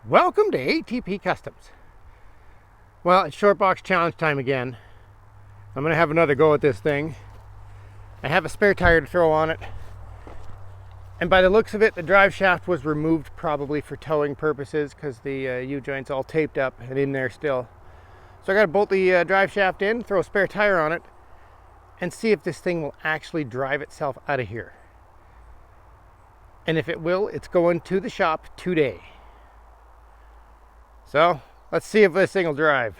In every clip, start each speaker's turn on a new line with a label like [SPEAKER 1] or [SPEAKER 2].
[SPEAKER 1] Welcome to ATP Customs. Well, it's shortbox challenge time again. I'm going to have another go at this thing. I have a spare tire to throw on it. And by the looks of it, the drive shaft was removed probably for towing purposes because the U-joint's all taped up and in there still. So I got to bolt the drive shaft in, throw a spare tire on it, and see if this thing will actually drive itself out of here. And if it will, it's going to the shop today. So let's see if this thing will drive.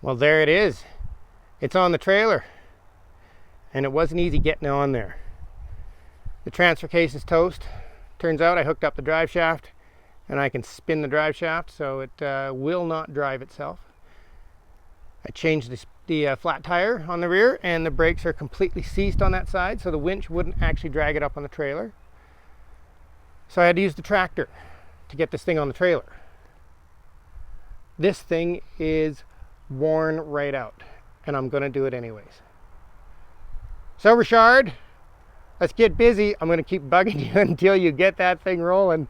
[SPEAKER 1] Well, there it is. It's on the trailer. And it wasn't easy getting on there. The transfer case is toast. Turns out I hooked up the drive shaft and I can spin the drive shaft so it will not drive itself. I changed the flat tire on the rear and the brakes are completely seized on that side so the winch wouldn't actually drag it up on the trailer. So I had to use the tractor to get this thing on the trailer. This thing is worn right out, and I'm going to do it anyways. So, Richard, let's get busy. I'm going to keep bugging you until you get that thing rolling.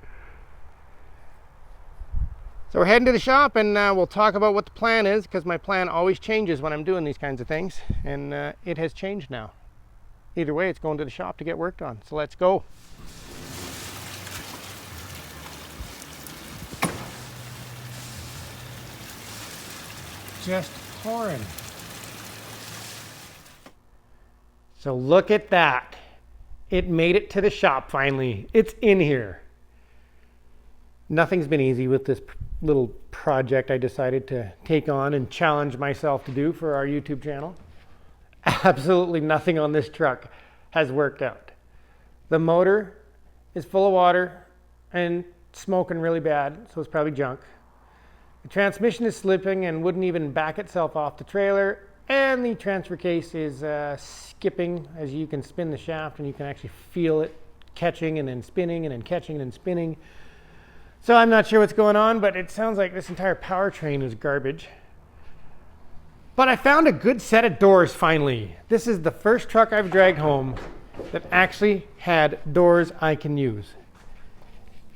[SPEAKER 1] So we're heading to the shop, and we'll talk about what the plan is, because my plan always changes when I'm doing these kinds of things, and it has changed now. Either way, it's going to the shop to get worked on. So let's go. Just pouring. So look at that. It made it to the shop finally. It's in here. Nothing's been easy with this little project I decided to take on and challenge myself to do for our YouTube channel. Absolutely nothing on this truck has worked out. The motor is full of water and smoking really bad, so it's probably junk. The transmission is slipping and wouldn't even back itself off the trailer, and the transfer case is skipping as you can spin the shaft and you can actually feel it catching and then spinning and then catching and then spinning. So I'm not sure what's going on, but it sounds like this entire powertrain is garbage. But I found a good set of doors finally. This is the first truck I've dragged home that actually had doors I can use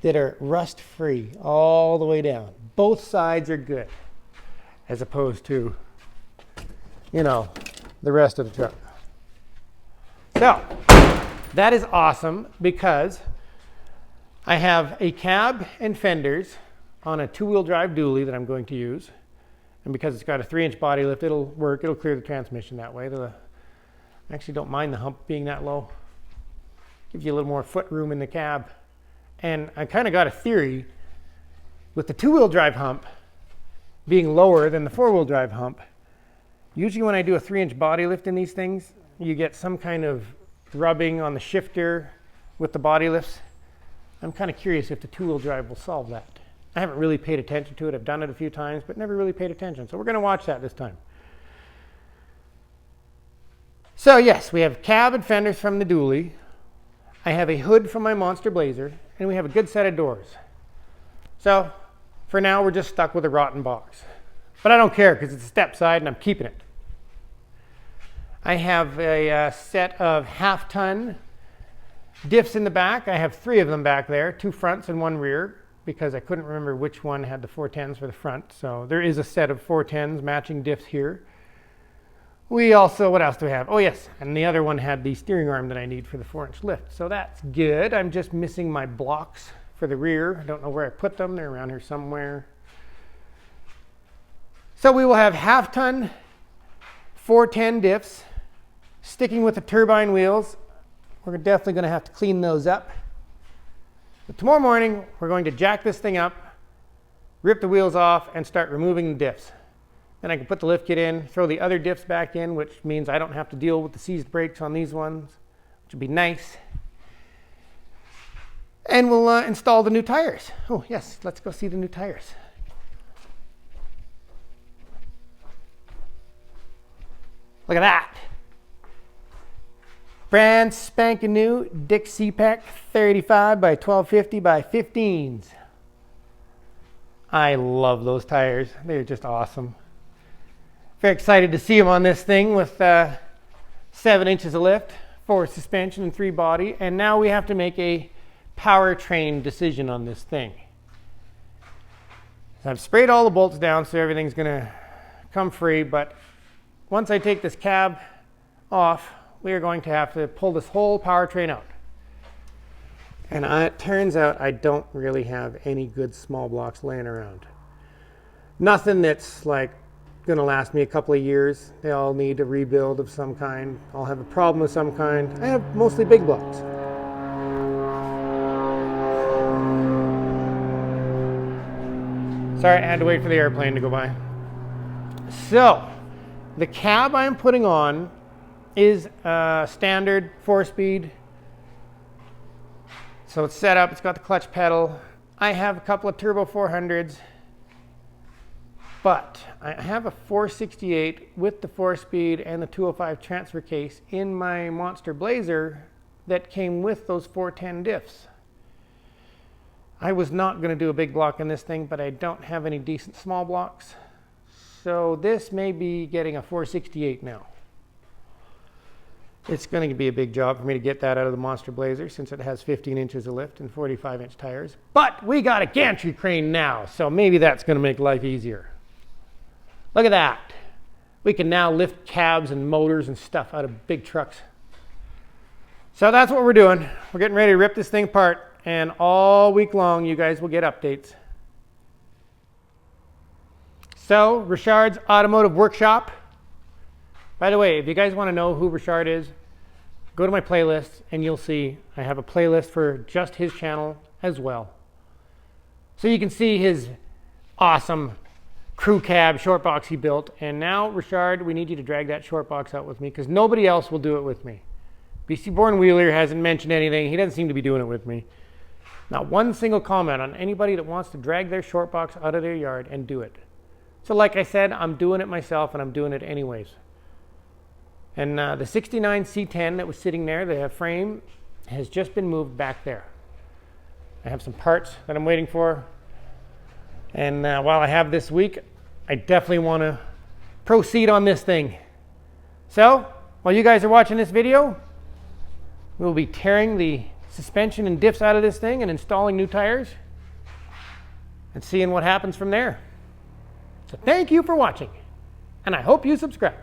[SPEAKER 1] that are rust free all the way down. Both sides are good, as opposed to, you know, the rest of the truck. So, that is awesome because I have a cab and fenders on a two-wheel drive dually that I'm going to use. And because it's got a 3-inch body lift, it'll work. It'll clear the transmission that way. I actually don't mind the hump being that low. Gives you a little more foot room in the cab. And I kind of got a theory with the two-wheel drive hump being lower than the four-wheel drive hump. Usually when I do a 3-inch body lift in these things, you get some kind of rubbing on the shifter with the body lifts. I'm kind of curious if the two-wheel drive will solve that. I haven't really paid attention to it. I've done it a few times, but never really paid attention. So we're going to watch that this time. So yes, we have cab and fenders from the dually. I have a hood from my Monster Blazer, and we have a good set of doors. So for now, we're just stuck with a rotten box. But I don't care because it's a step side and I'm keeping it. I have a set of half-ton diffs in the back. I have 3 of them back there, 2 fronts and 1 rear, because I couldn't remember which one had the 410s for the front. So there is a set of 410s matching diffs here. We also, what else do we have? Oh yes, and the other one had the steering arm that I need for the 4-inch lift. So that's good. I'm just missing my blocks for the rear. I don't know where I put them. They're around here somewhere. So we will have half-ton 410 diffs sticking with the turbine wheels. We're definitely going to have to clean those up. But tomorrow morning, we're going to jack this thing up, rip the wheels off, and start removing the diffs. Then I can put the lift kit in, throw the other diffs back in, which means I don't have to deal with the seized brakes on these ones, which would be nice. And we'll install the new tires. Oh yes, let's go see the new tires. Look at that. Brand spanking new Dick CPAC 35 by 1250 by 15s. I love those tires. They're just awesome. Very excited to see them on this thing with 7 inches of lift, 4 suspension and 3 body. And now we have to make a powertrain decision on this thing. So I've sprayed all the bolts down so everything's gonna come free, but once I take this cab off, we are going to have to pull this whole powertrain out. And it turns out I don't really have any good small blocks laying around. Nothing that's like gonna last me a couple of years. They all need a rebuild of some kind. I'll have a problem of some kind. I have mostly big blocks. Sorry, I had to wait for the airplane to go by. So, the cab I'm putting on is a standard 4-speed. So it's set up, it's got the clutch pedal. I have a couple of turbo 400s, but I have a 468 with the 4-speed and the 205 transfer case in my Monster Blazer that came with those 410 diffs. I was not going to do a big block in this thing, but I don't have any decent small blocks. So this may be getting a 468 now. It's going to be a big job for me to get that out of the Monster Blazer since it has 15 inches of lift and 45-inch tires. But we got a gantry crane now, so maybe that's going to make life easier. Look at that. We can now lift cabs and motors and stuff out of big trucks. So that's what we're doing. We're getting ready to rip this thing apart, and all week long you guys will get updates. So, Richard's Automotive Workshop. By the way, if you guys want to know who Richard is, go to my playlist and you'll see I have a playlist for just his channel as well. So you can see his awesome crew cab short box he built. And now, Richard, we need you to drag that short box out with me because nobody else will do it with me. BC Born Wheeler hasn't mentioned anything. He doesn't seem to be doing it with me. Not one single comment on anybody that wants to drag their short box out of their yard and do it. So like I said, I'm doing it myself and I'm doing it anyways. And the 69 C10 that was sitting there, the frame, has just been moved back there. I have some parts that I'm waiting for. And while I have this week, I definitely want to proceed on this thing. So, while you guys are watching this video, we'll be tearing the suspension and diffs out of this thing and installing new tires and seeing what happens from there. So thank you for watching, and I hope you subscribe.